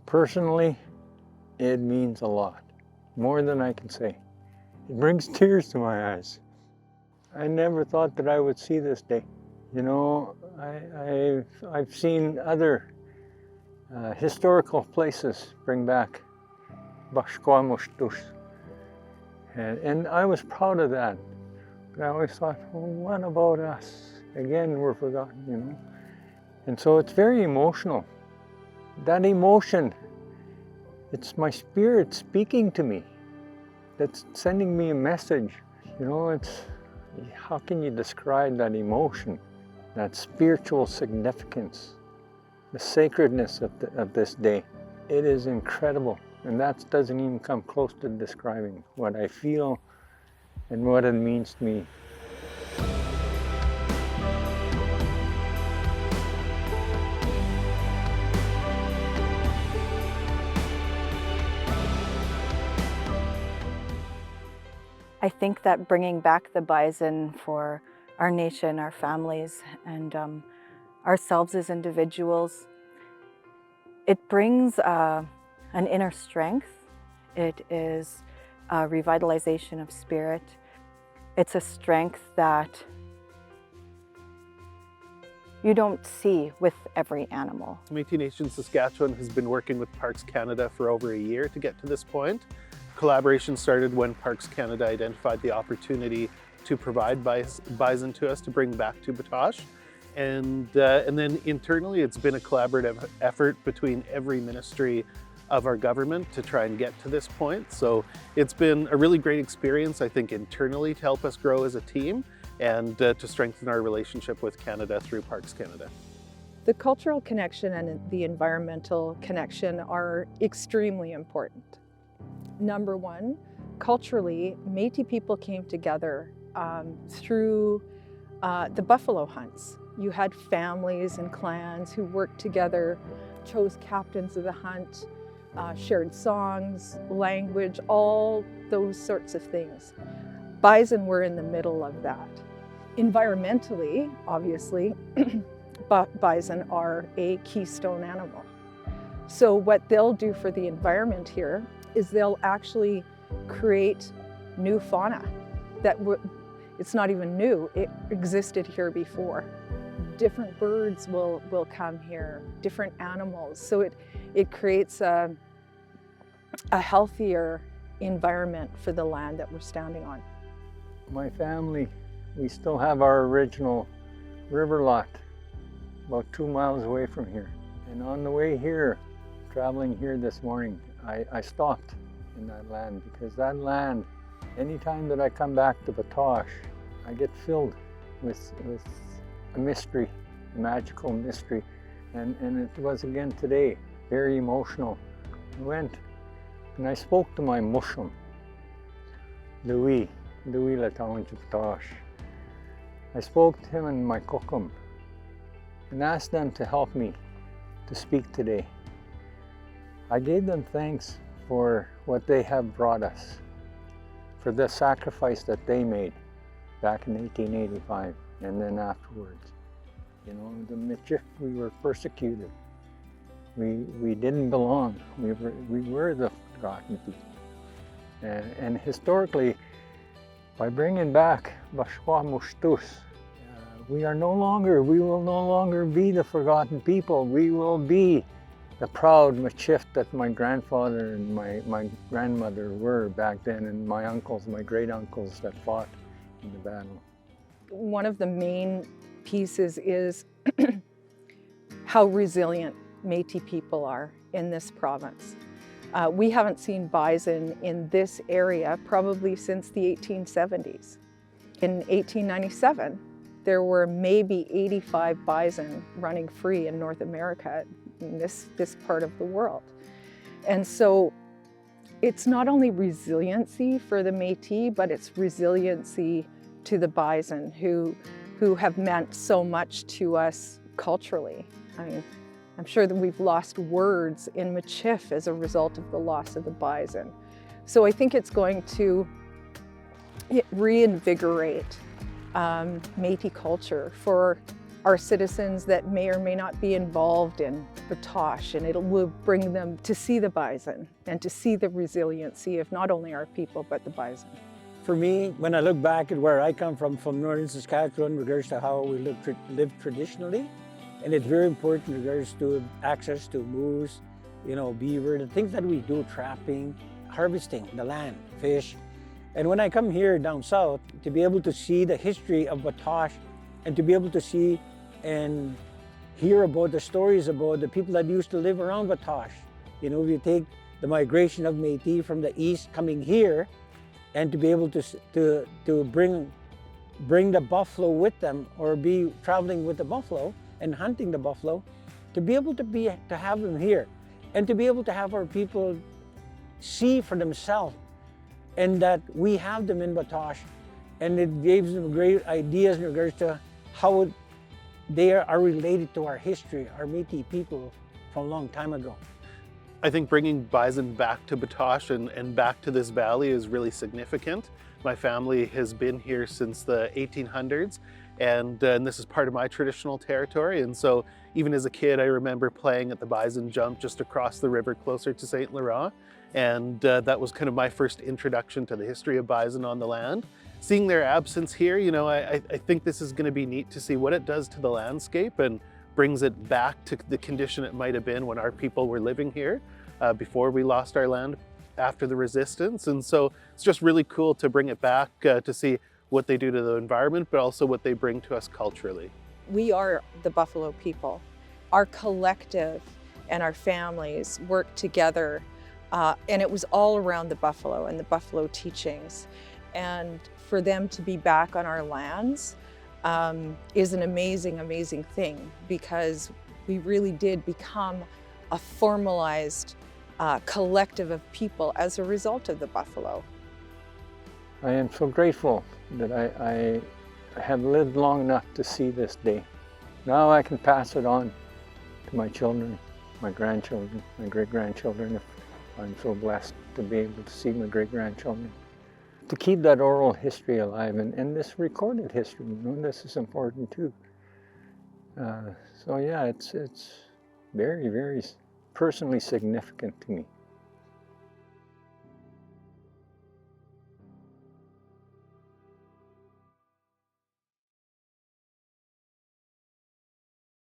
Personally, it means a lot, more than I can say. It brings tears to my eyes. I never thought that I would see this day. You know, I've seen other historical places bring back and I was proud of that. But I always thought, well, what about us? Again, we're forgotten, you know. And so it's very emotional. That emotion, it's my spirit speaking to me. That's sending me a message. You know, how can you describe that emotion, that spiritual significance, the sacredness of this day? It is incredible. And that doesn't even come close to describing what I feel and what it means to me. I think that bringing back the bison for our nation, our families, and ourselves as individuals, it brings an inner strength. It is a revitalization of spirit. It's a strength that you don't see with every animal. Métis Nation Saskatchewan has been working with Parks Canada for over a year to get to this point. Collaboration started when Parks Canada identified the opportunity to provide bison to us to bring back to Batoche. And then internally, it's been a collaborative effort between every ministry of our government to try and get to this point. So it's been a really great experience, I think, internally to help us grow as a team and to strengthen our relationship with Canada through Parks Canada. The cultural connection and the environmental connection are extremely important. Number one, culturally, Métis people came together through the buffalo hunts. You had families and clans who worked together, chose captains of the hunt, shared songs, language, all those sorts of things. Bison were in the middle of that. Environmentally, obviously, bison are a keystone animal. So what they'll do for the environment here is they'll actually create new fauna that it's not even new, it existed here before. Different birds will come here, different animals. So it creates a healthier environment for the land that we're standing on. My family, we still have our original river lot about 2 miles away from here. And on the way here, traveling here this morning, I stopped in that land because that land, anytime that I come back to Batoche, I get filled with a mystery, a magical mystery. And it was again today, very emotional. I went and I spoke to my Muslim, Louis Batoche. I spoke to him and my kokum and asked them to help me to speak today. I gave them thanks for what they have brought us, for the sacrifice that they made back in 1885 and then afterwards. You know, the Michif, we were persecuted. We didn't belong. We were the forgotten people. And historically, by bringing back Bashwa Mushtus, we will no longer be the forgotten people. We will be the proud Michif that my grandfather and my grandmother were back then, and my uncles, my great uncles that fought in the battle. One of the main pieces is how resilient Métis people are in this province. We haven't seen bison in this area probably since the 1870s. In 1897, there were maybe 85 bison running free in North America, in this part of the world. And so it's not only resiliency for the Métis, but it's resiliency to the bison who have meant so much to us culturally. I mean, I'm sure that we've lost words in Michif as a result of the loss of the bison. So I think it's going to reinvigorate Métis culture for our citizens that may or may not be involved in Batoche, and it will bring them to see the bison and to see the resiliency of not only our people, but the bison. For me, when I look back at where I come from northern Saskatchewan, in regards to how we live traditionally, and it's very important in regards to access to moose, beaver, the things that we do, trapping, harvesting the land, fish. And when I come here down south, to be able to see the history of Batoche and to be able to see and hear about the stories about the people that used to live around Batoche. If you take the migration of Métis from the east coming here, and to be able to bring the buffalo with them, or be traveling with the buffalo and hunting the buffalo, to be able to have them here, and to be able to have our people see for themselves, and that we have them in Batoche, and it gives them great ideas in regards to how they are related to our history, our Métis people from a long time ago. I think bringing bison back to Batoche and back to this valley is really significant. My family has been here since the 1800s, and this is part of my traditional territory. And so even as a kid, I remember playing at the bison jump just across the river closer to St. Laurent. And that was kind of my first introduction to the history of bison on the land. Seeing their absence here, I think this is going to be neat to see what it does to the landscape and brings it back to the condition it might have been when our people were living here before we lost our land after the resistance. And so it's just really cool to bring it back to see what they do to the environment, but also what they bring to us culturally. We are the Buffalo people. Our collective and our families work together, and it was all around the buffalo and the buffalo teachings. And for them to be back on our lands is an amazing, amazing thing, because we really did become a formalized collective of people as a result of the buffalo. I am so grateful that I have lived long enough to see this day. Now I can pass it on to my children, my grandchildren, my great-grandchildren, if I'm so blessed to be able to see my great-grandchildren. To keep that oral history alive, and this recorded history, this is important too. So yeah, it's very, very personally significant to me.